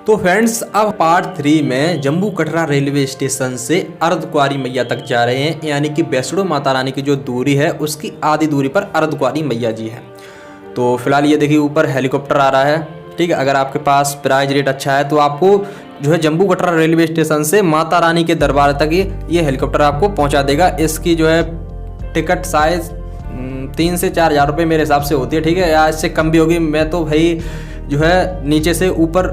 तो फ्रेंड्स अब पार्ट 3 में जम्मू कटरा रेलवे स्टेशन से अर्धकुंवारी मैया तक जा रहे हैं, यानी कि वैष्णो माता रानी की जो दूरी है उसकी आधी दूरी पर अर्धकुंवारी मैया जी है। तो फिलहाल ये देखिए ऊपर हेलीकॉप्टर आ रहा है। ठीक है, अगर आपके पास प्राइस रेट अच्छा है तो आपको जो है जम्मू कटरा रेलवे स्टेशन से माता रानी के दरबार तक ये हेलीकॉप्टर आपको पहुँचा देगा। इसकी जो है टिकट साइज 3 से 4 हज़ार रुपये मेरे हिसाब से होती है। ठीक है, या इससे कम भी होगी। मैं तो भाई जो है नीचे से ऊपर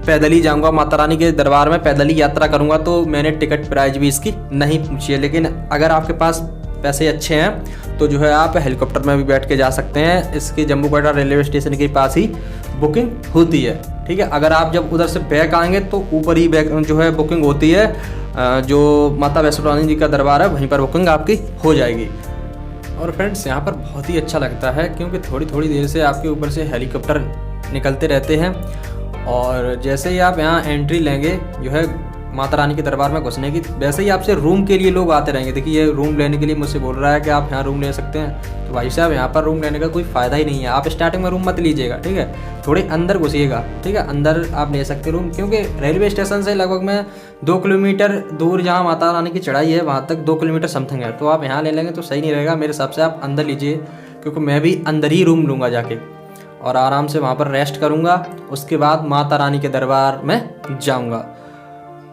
पैदल ही जाऊंगा, माता रानी के दरबार में पैदल ही यात्रा करूंगा, तो मैंने टिकट प्राइस भी इसकी नहीं पूछी है। लेकिन अगर आपके पास पैसे अच्छे हैं तो जो है आप हेलीकॉप्टर में भी बैठ के जा सकते हैं। इसकी जम्मू कटरा रेलवे स्टेशन के पास ही बुकिंग होती है। ठीक है, अगर आप जब उधर से बैक आएंगे तो ऊपर ही बैक जो है बुकिंग होती है, जो माता वैष्णो रानी जी का दरबार है वहीं पर बुकिंग आपकी हो जाएगी। और फ्रेंड्स यहाँ पर बहुत ही अच्छा लगता है क्योंकि थोड़ी थोड़ी देर से आपके ऊपर से हेलीकॉप्टर निकलते रहते हैं, और जैसे ही आप यहाँ एंट्री लेंगे जो है माता रानी के दरबार में घुसने की, वैसे ही आपसे रूम के लिए लोग आते रहेंगे। देखिए ये रूम लेने के लिए मुझसे बोल रहा है कि आप यहाँ रूम ले सकते हैं। तो भाई साहब यहाँ पर रूम लेने का कोई फ़ायदा ही नहीं है। आप स्टार्टिंग में रूम मत लीजिएगा, ठीक है, थोड़े अंदर घुसिएगा। ठीक है, अंदर आप ले सकते रूम, क्योंकि रेलवे स्टेशन से लगभग में 2 किलोमीटर दूर जहाँ माता रानी की चढ़ाई है वहाँ तक 2 किलोमीटर समथिंग है। तो आप यहाँ ले लेंगे तो सही नहीं रहेगा मेरे हिसाब से। आप अंदर लीजिए, क्योंकि मैं भी अंदर ही रूम लूँगा जाके और आराम से वहाँ पर रेस्ट करूँगा। उसके बाद माता रानी के दरबार में जाऊँगा।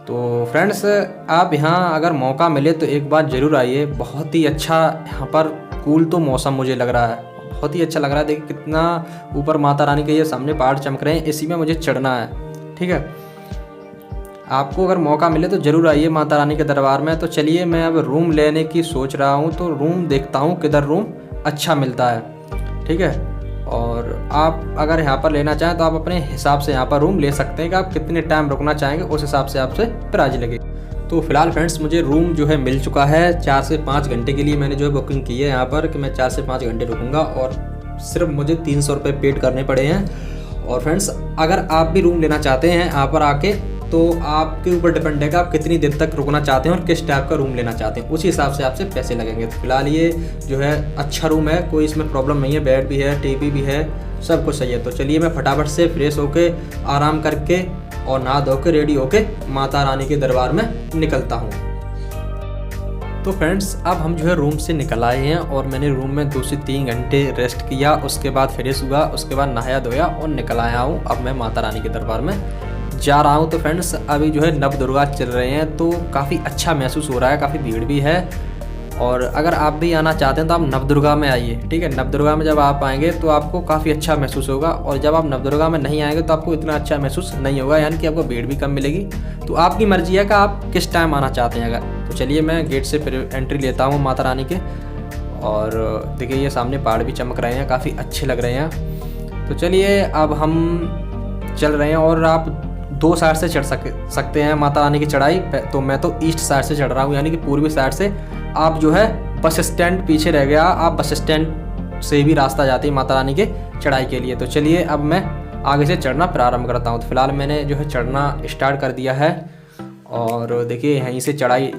तो फ्रेंड्स आप यहाँ अगर मौका मिले तो एक बार ज़रूर आइए। बहुत ही अच्छा यहाँ पर कूल तो मौसम मुझे लग रहा है, बहुत ही अच्छा लग रहा है। देखिए कितना ऊपर माता रानी के ये सामने पहाड़ चमक रहे हैं, इसी में मुझे चढ़ना है। ठीक है, आपको अगर मौका मिले तो ज़रूर आइए माता रानी के दरबार में। तो चलिए मैं अब रूम लेने की सोच रहा हूँ, तो रूम देखता हूँ किधर रूम अच्छा मिलता है। ठीक है, और आप अगर यहाँ पर लेना चाहें तो आप अपने हिसाब से यहाँ पर रूम ले सकते हैं कि आप कितने टाइम रुकना चाहेंगे, उस हिसाब से आपसे प्राइस लगे। तो फिलहाल फ्रेंड्स मुझे रूम जो है मिल चुका है। 4 से 5 घंटे के लिए मैंने जो है बुकिंग की है यहाँ पर, कि मैं 4 से 5 घंटे रुकूंगा और सिर्फ मुझे 300 रुपये पेड करने पड़े हैं। और फ्रेंड्स अगर आप भी रूम लेना चाहते हैं यहाँ पर आके, तो आपके ऊपर डिपेंड है कि आप कितनी देर तक रुकना चाहते हैं और किस टाइप का रूम लेना चाहते हैं, उसी हिसाब से आपसे पैसे लगेंगे। तो फिलहाल ये जो है अच्छा रूम है, कोई इसमें प्रॉब्लम नहीं है, बेड भी है, टीवी भी है, सब कुछ सही है। तो चलिए मैं फटाफट से फ्रेश होके आराम करके और नहा धो के रेडी होके माता रानी के दरबार में निकलता हूँ। तो फ्रेंड्स अब हम जो है रूम से निकल आए हैं और मैंने रूम में 2 से 3 घंटे रेस्ट किया, उसके बाद फ्रेश हुआ, उसके बाद नहाया धोया और निकल आया हूँ। अब मैं माता रानी के दरबार में जा रहा हूँ। तो फ्रेंड्स अभी जो है नवदुर्गा चल रहे हैं, तो काफ़ी अच्छा महसूस हो रहा है, काफ़ी भीड़ भी है। और अगर आप भी आना चाहते हैं तो आप नवदुर्गा में आइए। ठीक है, नवदुर्गा में जब आप आएंगे तो आपको काफ़ी अच्छा महसूस होगा, और जब आप नवदुर्गा में नहीं आएंगे तो आपको इतना अच्छा महसूस नहीं होगा, यानी कि आपको भीड़ भी कम मिलेगी। तो आपकी मर्जी है कि आप किस टाइम आना चाहते हैं। अगर तो चलिए मैं गेट से एंट्री लेता हूँ माता रानी के, और देखिए ये सामने पहाड़ भी चमक रहे हैं, काफ़ी अच्छे लग रहे हैं। तो चलिए अब हम चल रहे हैं, और आप 2 साइड से चढ़ सकते हैं माता रानी की चढ़ाई। तो मैं तो ईस्ट साइड से चढ़ रहा हूँ, यानी कि पूर्वी साइड से। आप जो है बस स्टैंड पीछे रह गया, आप बस स्टैंड से भी रास्ता जाती है माता रानी के चढ़ाई के लिए। तो चलिए अब मैं आगे से चढ़ना प्रारंभ करता हूँ। तो फिलहाल मैंने जो है चढ़ना स्टार्ट कर दिया है, और देखिए यहीं से चढ़ाई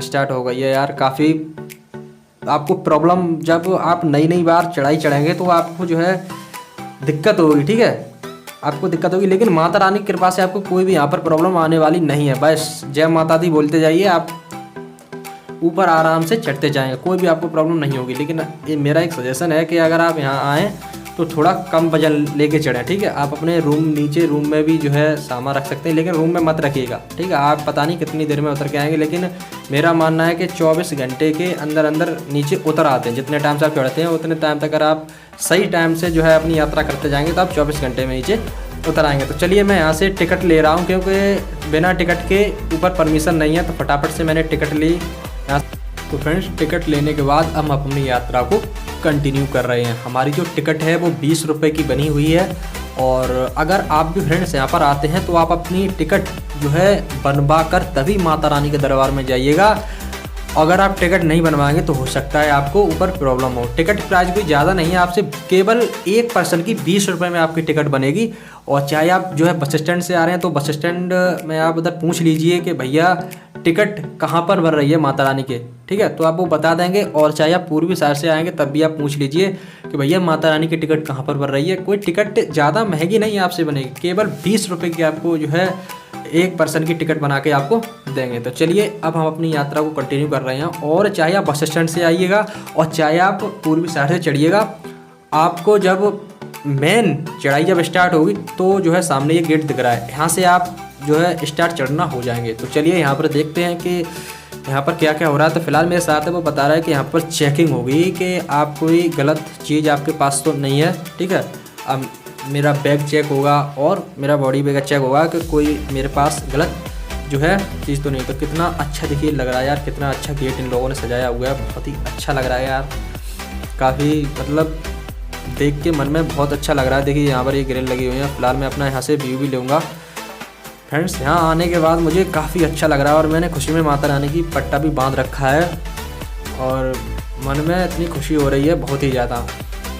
स्टार्ट हो गई है। यार काफ़ी आपको प्रॉब्लम, जब आप नई बार चढ़ाई चढ़ेंगे तो आपको जो है दिक्कत होगी। ठीक है, आपको दिक्कत होगी, लेकिन माता रानी की कृपा से आपको कोई भी यहाँ पर प्रॉब्लम आने वाली नहीं है। बस जय माता दी बोलते जाइए, आप ऊपर आराम से चढ़ते जाएंगे, कोई भी आपको प्रॉब्लम नहीं होगी। लेकिन ये मेरा एक सजेशन है कि अगर आप यहाँ आएँ तो थोड़ा कम वजन लेके चढ़ें। ठीक है, आप अपने नीचे रूम में भी जो है सामान रख सकते हैं, लेकिन रूम में मत रखिएगा। ठीक है, आप पता नहीं कितनी देर में उतर के आएंगे, लेकिन मेरा मानना है कि 24 घंटे के अंदर अंदर नीचे उतर आते हैं। जितने टाइम से आप चढ़ते हैं उतने टाइम तक अगर आप सही टाइम से जो है अपनी यात्रा करते जाएंगे तो आप 24 घंटे में नीचे उतर आएंगे। तो चलिए मैं यहाँ से टिकट ले रहा हूँ, क्योंकि बिना टिकट के ऊपर परमिशन नहीं है। तो फटाफट से मैंने टिकट ली यहाँ। तो फ्रेंड्स टिकट लेने के बाद हम अपनी यात्रा को कंटिन्यू कर रहे हैं। हमारी जो टिकट है वो 20 रुपये की बनी हुई है, और अगर आप भी फ्रेंड्स यहाँ पर आते हैं तो आप अपनी टिकट जो है बनवा कर तभी माता रानी के दरबार में जाइएगा। अगर आप टिकट नहीं बनवाएंगे तो हो सकता है आपको ऊपर प्रॉब्लम हो। टिकट प्राइस कोई ज़्यादा नहीं है, आपसे केवल एक पर्सन की 20 रुपये में आपकी टिकट बनेगी। और चाहे आप जो है बस स्टैंड से आ रहे हैं तो बस स्टैंड में आप उधर पूछ लीजिए कि भैया टिकट कहाँ पर बन रही है माता रानी के, ठीक है। तो आप वो बता देंगे, और चाहे आप पूर्वी साइड से आएंगे तब भी आप पूछ लीजिए कि भैया माता रानी की टिकट कहाँ पर बन रही है। कोई टिकट ज़्यादा महंगी नहीं आपसे बनेगी, केवल 20 रुपये की आपको जो है एक पर्सन की टिकट बना के आपको देंगे। तो चलिए अब हम अपनी यात्रा को कंटिन्यू कर रहे हैं। और चाहे आप बस स्टैंड से आइएगा और चाहे आप पूर्वी साइड से चढ़िएगा, आपको जब मेन चढ़ाई जब स्टार्ट होगी तो जो है सामने ये गेट दिख रहा है, यहाँ से आप जो है स्टार्ट चढ़ना हो जाएंगे। तो चलिए यहाँ पर देखते हैं कि यहाँ पर क्या क्या हो रहा है। तो फिलहाल मेरे साथ है वो बता रहा है कि यहाँ पर चेकिंग होगी कि आप कोई गलत चीज़ आपके पास तो नहीं है, ठीक है। अब मेरा बैग चेक होगा और मेरा बॉडी बैग चेक होगा कि कोई मेरे पास गलत जो है चीज़ तो नहीं। तो कितना अच्छा देखिए लग रहा है यार, कितना अच्छा गेट इन लोगों ने सजाया हुआ है, बहुत ही अच्छा लग रहा है यार। काफ़ी मतलब देख के मन में बहुत अच्छा लग रहा है। देखिए यहाँ पर ये ग्रिल लगी हुई है। फिलहाल मैं अपना यहाँ से व्यू भी लूँगा। फ्रेंड्स यहाँ आने के बाद मुझे काफ़ी अच्छा लग रहा है और मैंने खुशी में माता रानी की पट्टा भी बांध रखा है और मन में इतनी खुशी हो रही है बहुत ही ज़्यादा।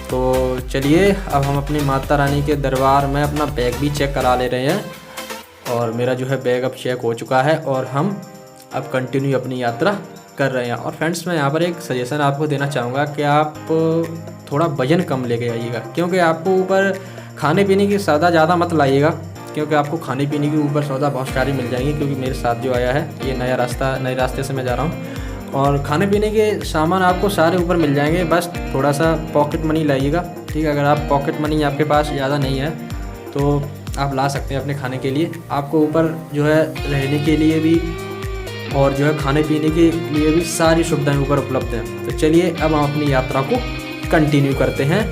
तो चलिए अब हम अपनी माता रानी के दरबार में अपना बैग भी चेक करा ले रहे हैं और मेरा जो है बैग अब चेक हो चुका है और हम अब कंटिन्यू अपनी यात्रा कर रहे हैं। और फ्रेंड्स मैं यहाँ पर एक सजेशन आपको देना चाहूँगा कि आप थोड़ा वजन कम लेके आइएगा, क्योंकि आपको ऊपर खाने पीने की सौदा ज़्यादा मत लाइएगा, क्योंकि आपको खाने पीने की ऊपर सौदा बहुत सारी मिल जाएंगी। क्योंकि मेरे साथ जो आया है ये नए रास्ते से मैं जा रहा हूँ और खाने पीने के सामान आपको सारे ऊपर मिल जाएंगे। बस थोड़ा सा पॉकेट मनी लाइएगा, ठीक है। अगर आप पॉकेट मनी आपके पास ज़्यादा नहीं है तो आप ला सकते हैं अपने खाने के लिए। आपको ऊपर जो है रहने के लिए भी और जो है खाने पीने के लिए भी सारी सुविधाएं ऊपर उपलब्ध हैं। तो चलिए अब हम अपनी यात्रा को कंटिन्यू करते हैं।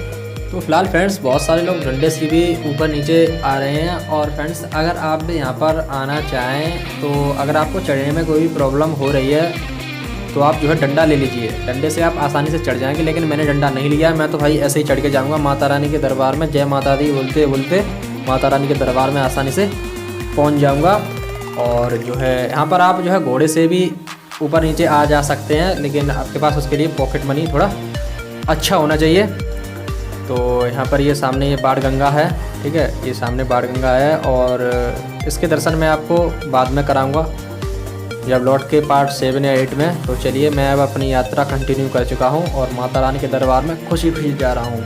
तो फिलहाल फ्रेंड्स बहुत सारे लोग डंडे से भी ऊपर नीचे आ रहे हैं। और फ्रेंड्स अगर आप भी यहाँ पर आना चाहें तो अगर आपको चढ़ने में कोई प्रॉब्लम हो रही है तो आप जो है डंडा ले लीजिए, डंडे से आप आसानी से चढ़ जाएंगे। लेकिन मैंने डंडा नहीं लिया, मैं तो भाई ऐसे ही चढ़ के जाऊँगा माता रानी के दरबार में। जय माता दी बोलते बोलते माता रानी के दरबार में आसानी से पहुँच जाऊँगा। और जो है यहाँ पर आप जो है घोड़े से भी ऊपर नीचे आ जा सकते हैं, लेकिन आपके पास उसके लिए पॉकेट मनी थोड़ा अच्छा होना चाहिए। तो यहाँ पर ये सामने ये बाण गंगा है, ठीक है, ये सामने बाण गंगा है और इसके दर्शन मैं आपको बाद में कराऊंगा जब लौट के पार्ट 7 या 8 में। तो चलिए मैं अब अपनी यात्रा कंटिन्यू कर चुका हूँ और माता रानी के दरबार में खुशी खुशी जा रहा हूँ।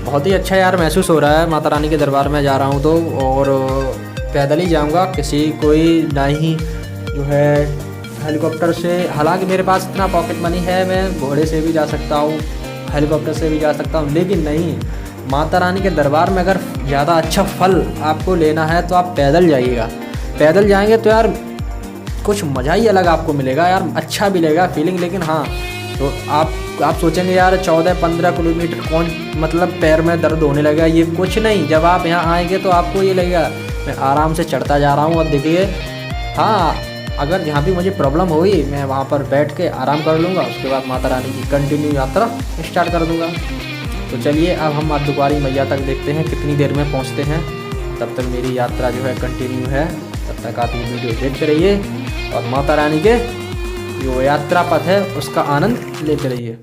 बहुत ही अच्छा यार महसूस हो रहा है माता रानी के दरबार में जा रहा हूँ तो। और पैदल ही जाऊँगा, किसी कोई ना ही जो है हेलीकॉप्टर से। हालांकि मेरे पास इतना पॉकेट मनी है, मैं घोड़े से भी जा सकता हूँ, हेलीकॉप्टर से भी जा सकता हूँ, लेकिन नहीं, माता रानी के दरबार में अगर ज़्यादा अच्छा फल आपको लेना है तो आप पैदल जाइएगा। पैदल जाएंगे तो यार कुछ मज़ा ही अलग आपको मिलेगा यार, अच्छा भी लगेगा फीलिंग। लेकिन हाँ तो आप सोचेंगे यार 14-15 किलोमीटर कौन मतलब पैर में दर्द होने लगेगा, ये कुछ नहीं। जब आप यहाँ आएंगे तो आपको ये लगेगा मैं आराम से चढ़ता जा रहा हूँ। और देखिए हाँ अगर जहाँ भी मुझे प्रॉब्लम हुई मैं वहाँ पर बैठ के आराम कर लूँगा, उसके बाद माता रानी की कंटिन्यू यात्रा स्टार्ट कर दूँगा। तो चलिए अब हम अर्धकुंवारी मैया तक देखते हैं कितनी देर में पहुँचते हैं। तब तक मेरी यात्रा जो है कंटिन्यू है, तब तक आप ये वीडियो देखते रहिए और माता रानी के जो यात्रा पथ है उसका आनंद लेते रहिए।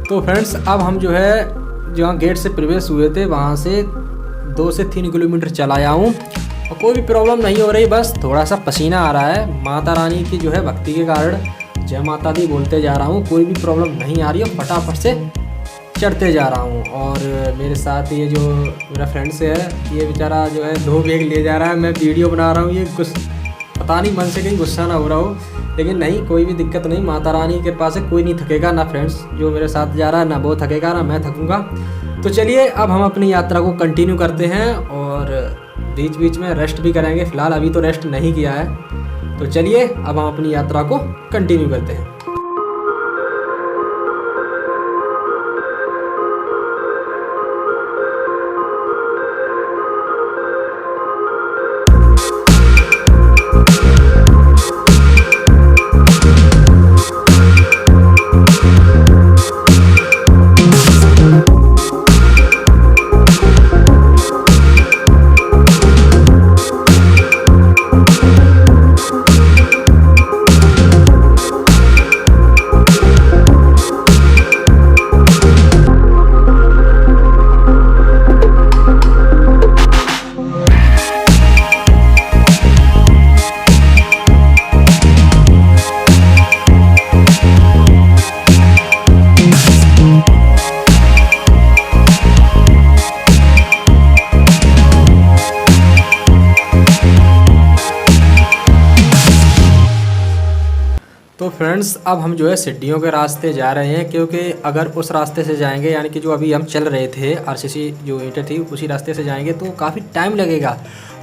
तो फ्रेंड्स अब हम जो है जहाँ गेट से प्रवेश हुए थे वहाँ से 2 से 3 किलोमीटर चला आऊँ और कोई भी प्रॉब्लम नहीं हो रही, बस थोड़ा सा पसीना आ रहा है। माता रानी की जो है भक्ति के कारण जय माता दी बोलते जा रहा हूँ, कोई भी प्रॉब्लम नहीं आ रही है, फटाफट से चढ़ते जा रहा हूँ। और मेरे साथ ये जो मेरा फ्रेंड्स है, ये बेचारा जो है 2 बैग ले जा रहा है, मैं वीडियो बना रहा हूँ, ये पता नहीं मन से कहीं गुस्सा ना हो रहा हो, लेकिन नहीं, कोई भी दिक्कत नहीं, माता रानी की कृपा से कोई नहीं थकेगा, ना फ्रेंड्स जो मेरे साथ जा रहा है ना वो थकेगा ना मैं थकूँगा। तो चलिए अब हम अपनी यात्रा को कंटिन्यू करते हैं और बीच बीच में रेस्ट भी करेंगे। फ़िलहाल अभी तो रेस्ट नहीं किया है, तो चलिए अब हम अपनी यात्रा को कंटिन्यू करते हैं। तो फ्रेंड्स अब हम जो है सीढ़ियों के रास्ते जा रहे हैं, क्योंकि अगर उस रास्ते से जाएंगे, यानी कि जो अभी हम चल रहे थे आरसीसी जो ईंटें थी उसी रास्ते से जाएंगे तो काफ़ी टाइम लगेगा,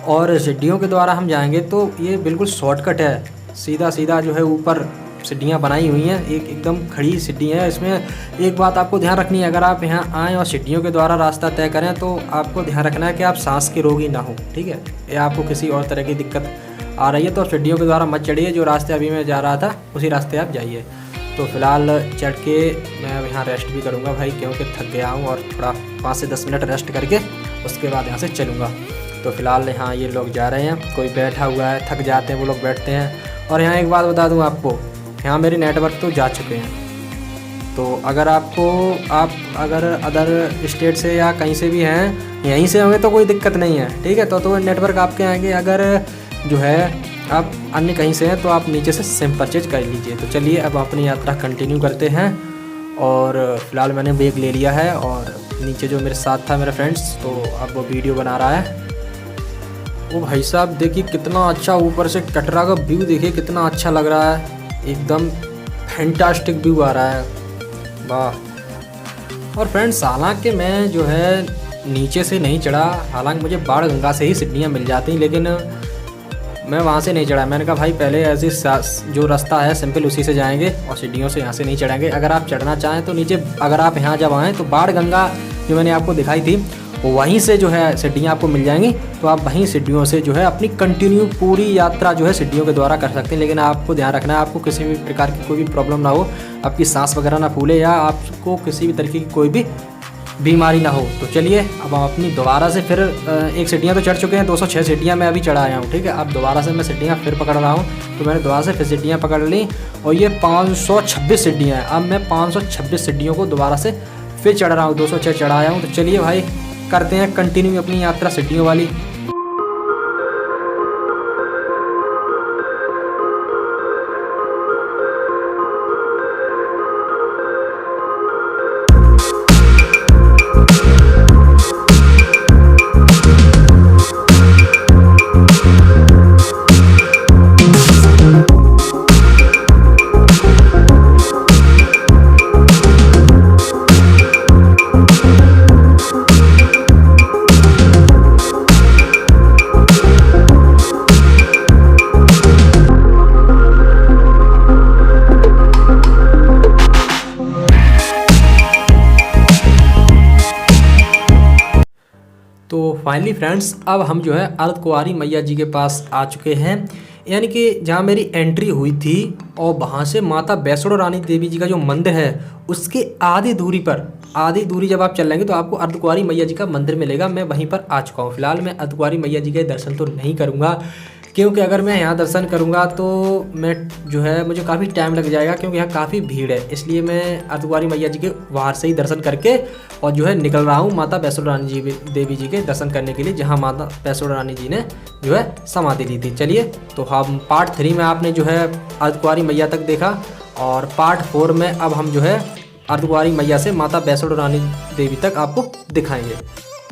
और सीढ़ियों के द्वारा हम जाएंगे तो ये बिल्कुल शॉर्टकट है, सीधा सीधा जो है ऊपर सीढ़ियाँ बनाई हुई हैं, एकदम खड़ी सीढ़ी है। इसमें एक बात आपको ध्यान रखनी है, अगर आप यहाँ आएँ और सीढ़ियों के द्वारा रास्ता तय करें तो आपको ध्यान रखना है कि आप सांस के रोगी ना हो, ठीक है, या आपको किसी और तरह की दिक्कत आ रही है तो सीढ़ियों के द्वारा मत चढ़िए, जो रास्ते अभी मैं जा रहा था उसी रास्ते आप जाइए। तो फ़िलहाल चढ़ के मैं यहाँ रेस्ट भी करूँगा भाई, क्योंकि थक गया हूँ, और थोड़ा 5 से 10 मिनट रेस्ट करके उसके बाद यहाँ से चलूँगा। तो फ़िलहाल यहाँ ये लोग जा रहे हैं, कोई बैठा हुआ है, थक जाते हैं वो लोग बैठते हैं। और यहाँ एक बात बता दूँ आपको, यहाँ मेरे नेटवर्क तो जा चुके हैं, तो अगर आप अगर अदर स्टेट से या कहीं से भी हैं, यहीं से होंगे तो कोई दिक्कत नहीं है, ठीक है, तो नेटवर्क आपके आएंगे। अगर जो है आप अन्य कहीं से हैं तो आप नीचे से सिम परचेज कर लीजिए। तो चलिए अब अपनी यात्रा कंटिन्यू करते हैं, और फ़िलहाल मैंने बैग ले लिया है, और नीचे जो मेरे साथ था मेरा फ्रेंड्स, तो अब वो वीडियो बना रहा है। वो भाई साहब देखिए कितना अच्छा ऊपर से कटरा का व्यू, देखिए कितना अच्छा लग रहा है, एकदम फैंटास्टिक व्यू आ रहा है, वाह। और फ्रेंड्स हालांकि मैं जो है नीचे से नहीं चढ़ा, हालांकि मुझे बाढ़ गंगा से ही सीढ़ियाँ मिल जाती, लेकिन मैं वहाँ से नहीं चढ़ा। मैंने कहा भाई पहले ऐसे जो रास्ता है सिंपल उसी से जाएंगे और सीढ़ियों से यहाँ से नहीं चढ़ेंगे। अगर आप चढ़ना चाहें तो नीचे, अगर आप यहाँ जब आएँ तो बाढ़ गंगा जो मैंने आपको दिखाई थी वहीं से जो है सीढ़ियाँ आपको मिल जाएंगी, तो आप वहीं सीढ़ियों से जो है अपनी कंटिन्यू पूरी यात्रा जो है सीढ़ियों के द्वारा कर सकते हैं। लेकिन आपको ध्यान रखना है, आपको किसी भी प्रकार की कोई भी प्रॉब्लम ना हो, आपकी सांस वगैरह ना फूले, या आपको किसी भी तरीके की कोई भी बीमारी ना हो। तो चलिए अब हम अपनी दोबारा से फिर एक सीढ़ियाँ तो चढ़ चुके हैं, 206 सीढ़ियाँ मैं अभी चढ़ा आया हूँ, ठीक है। अब दोबारा से मैं सीढ़ियाँ फिर पकड़ रहा हूँ, तो मैंने दोबारा से फिर सीढ़ियाँ पकड़ ली, और ये 526 सीढ़ियाँ हैं। अब मैं 526 सीढ़ियों को दोबारा से फिर चढ़ रहा हूँ, 206 चढ़ा आया हूँ। तो चलिए भाई करते हैं कंटिन्यू अपनी यात्रा सीढ़ियों वाली। तो फाइनली फ्रेंड्स अब हम जो है अर्धकुंवारी मैया जी के पास आ चुके हैं, यानी कि जहाँ मेरी एंट्री हुई थी, और वहाँ से माता वैष्णो रानी देवी जी का जो मंदिर है उसके आधी दूरी जब आप चल लेंगे तो आपको अर्धकुंवारी मैया जी का मंदिर मिलेगा। मैं वहीं पर आ चुका हूँ। फिलहाल मैं अर्धकुंवारी मैया जी के दर्शन तो नहीं करूँगा, क्योंकि अगर मैं यहाँ दर्शन करूँगा तो मैं जो है मुझे काफ़ी टाइम लग जाएगा, क्योंकि यहाँ काफ़ी भीड़ है। इसलिए मैं अर्धकुंवारी मैया जी के बाहर से ही दर्शन करके और जो है निकल रहा हूँ माता वैष्णो रानी जी देवी जी के दर्शन करने के लिए, जहाँ माता वैष्णो रानी जी ने जो है समाधि ली थी। चलिए, तो हम पार्ट 3 में आपने जो है अर्धकुंवारी मैया तक देखा, और पार्ट 4 में अब हम जो है अर्धकुंवारी मैया से माता वैष्णो रानी देवी तक आपको दिखाएंगे।